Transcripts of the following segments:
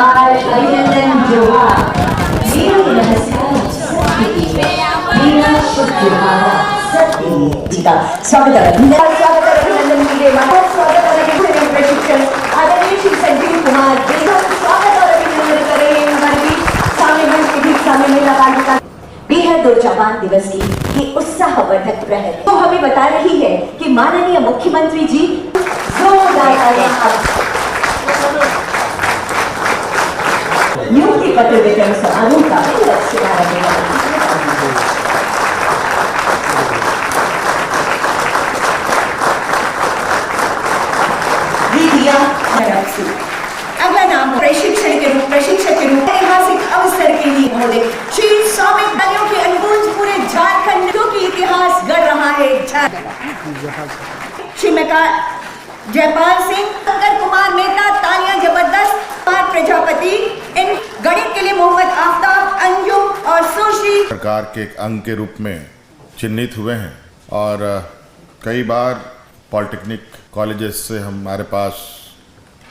नमस्कार, अभिनंदन, जोहार। मेरा नमस्कार मेरा शुभ जोहार सत्य जी का स्वागत है। स्वागत है अभिनंदन कीजिए, बहुत स्वागत है अभिनंदन प्रशिक्षण आदरणीय श्री संजीव कुमार जी का स्वागत और अभिनंदन कर रहे हैं हमारे बीच। सामने मंच के बीच सामने महिला बालिका बेहद और जवान दिवस की ये उत्साहवर्धक प्रहर तो हमें बता रही है कि माननीय मुख्यमंत्री जी जोरदार नियुक्ति पत्र वितरण समारोह का अगला नाम प्रशिक्षक के रूप ऐतिहासिक अवसर के लिए महोदय श्री स्वामी बलियों के अनुकूल पूरे झारखंड की इतिहास गढ़ रहा है। श्रीमती जयपाल सिंह, शंकर कुमार मेहता, तालियां जबरदस्त। प्रजापति, इन गणित के लिए मोहम्मद आफ्ताब, अंजुम और सुश्री सरकार के एक अंग के रूप में चिन्हित हुए हैं और कई बार पॉलिटेक्निक कॉलेजेस से हमारे पास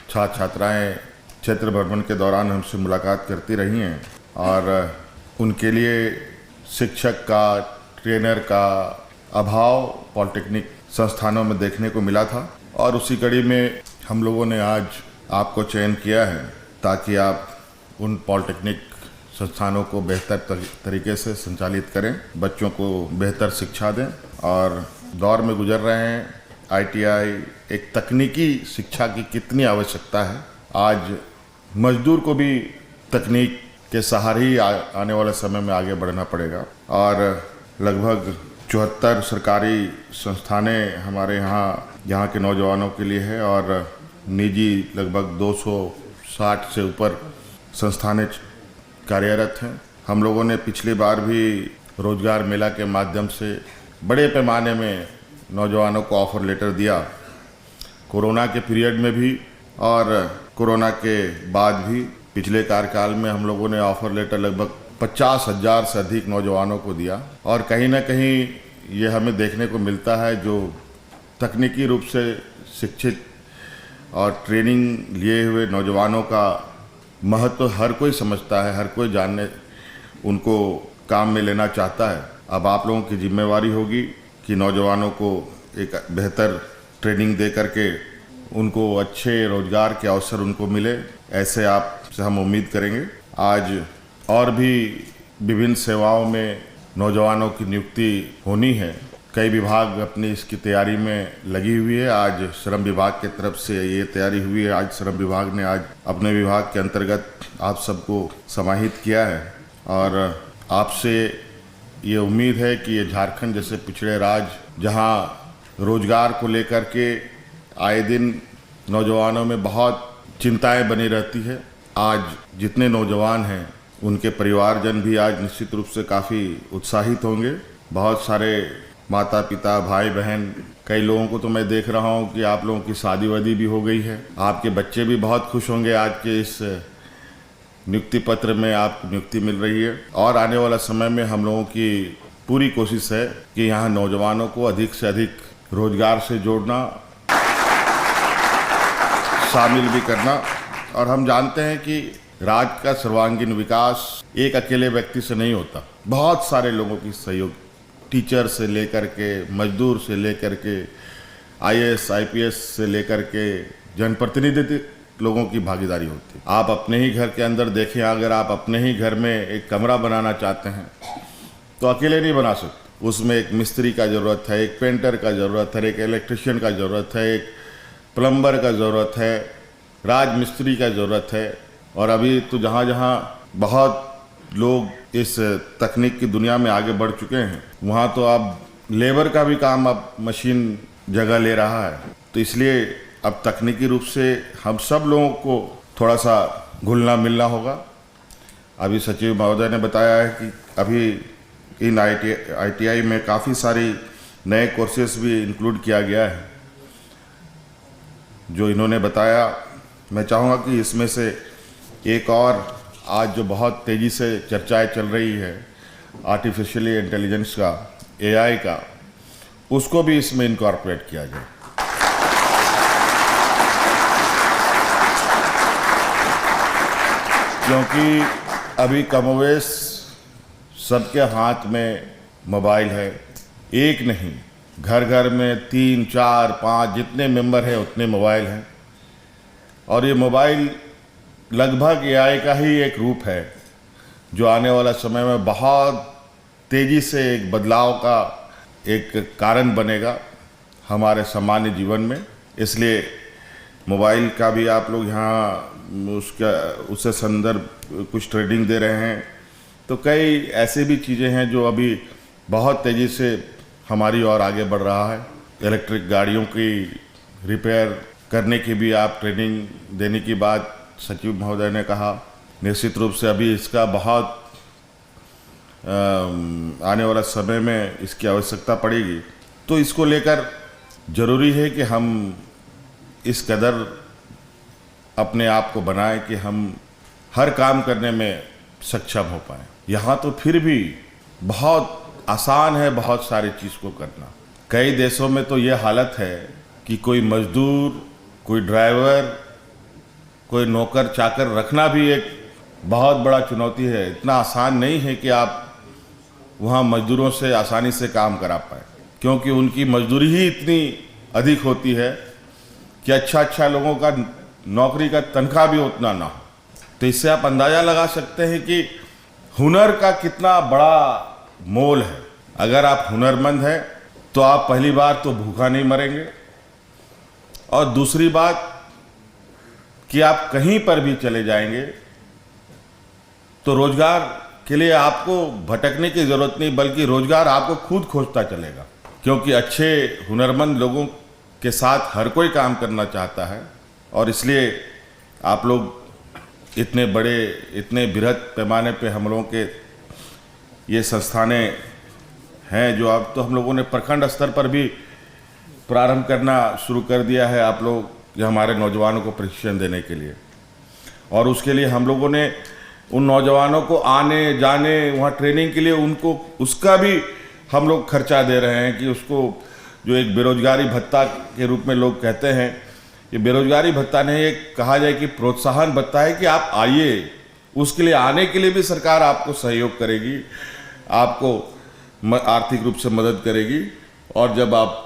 छात्र छात्राएं क्षेत्र भ्रमण के दौरान हमसे मुलाकात करती रही हैं और उनके लिए शिक्षक का, ट्रेनर का अभाव पॉलिटेक्निक संस्थानों में देखने को मिला था और उसी कड़ी में हम लोगों ने आज आपको चयन किया है ताकि आप उन पॉलिटेक्निक संस्थानों को बेहतर तरीके से संचालित करें, बच्चों को बेहतर शिक्षा दें। और दौर में गुजर रहे हैं आईटीआई एक तकनीकी शिक्षा की कितनी आवश्यकता है। आज मजदूर को भी तकनीक के सहारे ही आने वाले समय में आगे बढ़ना पड़ेगा और लगभग 74 सरकारी संस्थानें हमारे यहाँ के नौजवानों के लिए है और निजी लगभग 260 से ऊपर संस्थानें कार्यरत हैं। हम लोगों ने पिछली बार भी रोजगार मेला के माध्यम से बड़े पैमाने में नौजवानों को ऑफर लेटर दिया, कोरोना के पीरियड में भी और कोरोना के बाद भी। पिछले कार्यकाल में हम लोगों ने ऑफर लेटर लगभग 50,000 से अधिक नौजवानों को दिया और कहीं ना कहीं ये हमें देखने को मिलता है जो तकनीकी रूप से शिक्षित और ट्रेनिंग लिए हुए नौजवानों का महत्व हर कोई समझता है, हर कोई जानने उनको काम में लेना चाहता है। अब आप लोगों की जिम्मेवारी होगी कि नौजवानों को एक बेहतर ट्रेनिंग दे करके उनको अच्छे रोजगार के अवसर उनको मिले, ऐसे आपसे हम उम्मीद करेंगे। आज और भी विभिन्न सेवाओं में नौजवानों की नियुक्ति होनी है, कई विभाग अपनी इसकी तैयारी में लगी हुई है। आज श्रम विभाग की तरफ से ये तैयारी हुई है। आज श्रम विभाग ने आज अपने विभाग के अंतर्गत आप सबको समाहित किया है और आपसे ये उम्मीद है कि ये झारखंड जैसे पिछड़े राज्य जहां रोजगार को लेकर के आए दिन नौजवानों में बहुत चिंताएं बनी रहती है, आज जितने नौजवान हैं उनके परिवारजन भी आज निश्चित रूप से काफ़ी उत्साहित होंगे। बहुत सारे माता पिता, भाई बहन, कई लोगों को तो मैं देख रहा हूं कि आप लोगों की शादी वादी भी हो गई है। आपके बच्चे भी बहुत खुश होंगे आज के इस नियुक्ति पत्र में आपको नियुक्ति मिल रही है और आने वाला समय में हम लोगों की पूरी कोशिश है कि यहाँ नौजवानों को अधिक से अधिक रोजगार से जोड़ना, शामिल भी करना। और हम जानते हैं कि राज्य का सर्वांगीण विकास एक अकेले व्यक्ति से नहीं होता, बहुत सारे लोगों की सहयोग, टीचर से लेकर के, मजदूर से लेकर के, आईएएस आईपीएस से लेकर के जनप्रतिनिधि लोगों की भागीदारी होती है। आप अपने ही घर के अंदर देखें, अगर आप अपने ही घर में एक कमरा बनाना चाहते हैं तो अकेले नहीं बना सकते, उसमें एक मिस्त्री का ज़रूरत है, एक पेंटर का ज़रूरत है, एक इलेक्ट्रिशियन का ज़रूरत है, एक प्लम्बर का ज़रूरत है, राजमिस्त्री का ज़रूरत है। और अभी तो जहाँ जहाँ बहुत लोग इस तकनीक की दुनिया में आगे बढ़ चुके हैं, वहाँ तो अब लेबर का भी काम अब मशीन जगह ले रहा है। तो इसलिए अब तकनीकी रूप से हम सब लोगों को थोड़ा सा घुलना मिलना होगा। अभी सचिव महोदय ने बताया है कि अभी इन आईटीआई में काफ़ी सारी नए कोर्सेस भी इंक्लूड किया गया है। जो इन्होंने बताया, मैं चाहूँगा कि इसमें से एक और आज जो बहुत तेज़ी से चर्चाएं चल रही है आर्टिफिशियल इंटेलिजेंस का, एआई का, उसको भी इसमें इनकॉर्पोरेट किया जाए। क्योंकि अभी कमोवेश सबके हाथ में मोबाइल है। एक नहीं, घर घर में 3, 4, 5 जितने मेंबर हैं उतने मोबाइल हैं। और ये मोबाइल लगभग एआई का ही एक रूप है जो आने वाला समय में बहुत तेज़ी से एक बदलाव का एक कारण बनेगा हमारे सामान्य जीवन में। इसलिए मोबाइल का भी आप लोग यहाँ उससे संदर्भ कुछ ट्रेनिंग दे रहे हैं। तो कई ऐसे भी चीज़ें हैं जो अभी बहुत तेज़ी से हमारी ओर आगे बढ़ रहा है। इलेक्ट्रिक गाड़ियों की रिपेयर करने की भी आप ट्रेनिंग देने की बात सचिव महोदय ने कहा। निश्चित रूप से अभी इसका बहुत आने वाला समय में इसकी आवश्यकता पड़ेगी। तो इसको लेकर ज़रूरी है कि हम इस कदर अपने आप को बनाएं कि हम हर काम करने में सक्षम हो पाएं। यहाँ तो फिर भी बहुत आसान है बहुत सारी चीज़ को करना। कई देशों में तो ये हालत है कि कोई मजदूर, कोई ड्राइवर, कोई नौकर चाकर रखना भी एक बहुत बड़ा चुनौती है। इतना आसान नहीं है कि आप वहाँ मजदूरों से आसानी से काम करा पाए, क्योंकि उनकी मजदूरी ही इतनी अधिक होती है कि अच्छा लोगों का नौकरी का तनख्वाह भी उतना ना हो। तो इससे आप अंदाज़ा लगा सकते हैं कि हुनर का कितना बड़ा मोल है। अगर आप हुनरमंद हैं तो आप पहली बार तो भूखा नहीं मरेंगे, और दूसरी बात कि आप कहीं पर भी चले जाएंगे तो रोजगार के लिए आपको भटकने की ज़रूरत नहीं, बल्कि रोजगार आपको खुद खोजता चलेगा। क्योंकि अच्छे हुनरमंद लोगों के साथ हर कोई काम करना चाहता है। और इसलिए आप लोग इतने बड़े, इतने बृहद पैमाने पे हम लोगों के ये संस्थानें हैं जो अब तो हम लोगों ने प्रखंड स्तर पर भी प्रारंभ करना शुरू कर दिया है। आप लोग हमारे नौजवानों को प्रशिक्षण देने के लिए, और उसके लिए हम लोगों ने उन नौजवानों को आने जाने वहाँ ट्रेनिंग के लिए उनको उसका भी हम लोग खर्चा दे रहे हैं कि उसको जो एक बेरोजगारी भत्ता के रूप में लोग कहते हैं, ये बेरोजगारी भत्ता नहीं, एक कहा जाए कि प्रोत्साहन भत्ता है कि आप आइए। उसके लिए आने के लिए भी सरकार आपको सहयोग करेगी, आपको आर्थिक रूप से मदद करेगी, और जब आप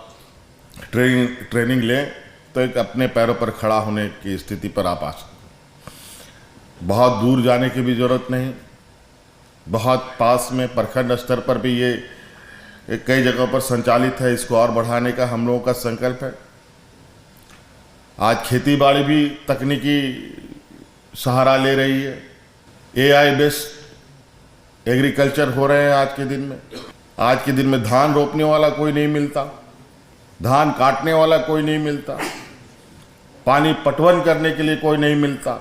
ट्रेनिंग लें तो एक अपने पैरों पर खड़ा होने की स्थिति पर आप आ सकते। बहुत दूर जाने की भी ज़रूरत नहीं, बहुत पास में प्रखंड स्तर पर भी ये कई जगहों पर संचालित है। इसको और बढ़ाने का हम लोगों का संकल्प है। आज खेती बाड़ी भी तकनीकी सहारा ले रही है। एआई बेस्ड एग्रीकल्चर हो रहे हैं आज के दिन में। आज के दिन में धान रोपने वाला कोई नहीं मिलता, धान काटने वाला कोई नहीं मिलता, पानी पटवन करने के लिए कोई नहीं मिलता।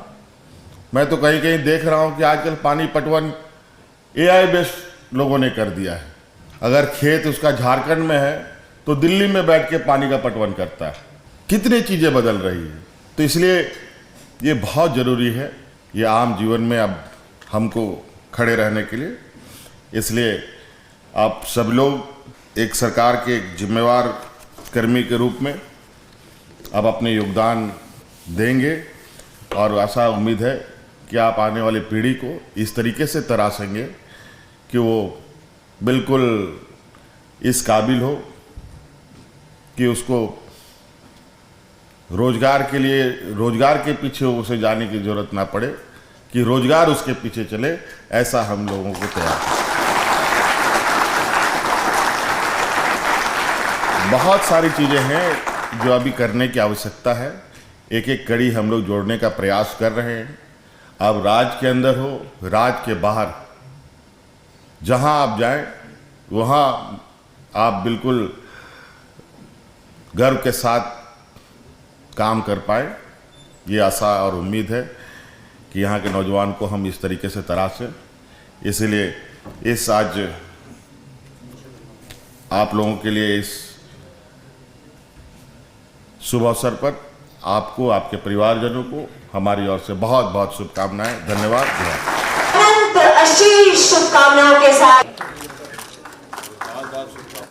मैं तो कहीं कहीं देख रहा हूं कि आजकल पानी पटवन एआई बेस्ड लोगों ने कर दिया है। अगर खेत उसका झारखंड में है तो दिल्ली में बैठ के पानी का पटवन करता है। कितनी चीज़ें बदल रही हैं। तो इसलिए ये बहुत ज़रूरी है, ये आम जीवन में अब हमको खड़े रहने के लिए। इसलिए आप सब लोग एक सरकार के एक जिम्मेवार कर्मी के रूप में अब अपने योगदान देंगे, और आशा उम्मीद है कि आप आने वाली पीढ़ी को इस तरीके से तराशेंगे कि वो बिल्कुल इस काबिल हो कि उसको रोजगार के लिए, रोजगार के पीछे उसे जाने की जरूरत ना पड़े, कि रोजगार उसके पीछे चले। ऐसा हम लोगों को तैयार है। बहुत सारी चीज़ें हैं जो अभी करने की आवश्यकता है। एक एक कड़ी हम लोग जोड़ने का प्रयास कर रहे हैं। अब राज्य के अंदर हो, राज्य के बाहर, जहां आप जाएं वहां आप बिल्कुल गर्व के साथ काम कर पाए। ये आशा और उम्मीद है कि यहाँ के नौजवान को हम इस तरीके से तराशें। इसलिए इस आज आप लोगों के लिए इस शुभ अवसर पर आपको, आपके परिवारजनों को हमारी ओर से बहुत बहुत शुभकामनाएं। धन्यवाद। अनंत आशीष शुभकामनाओं के साथ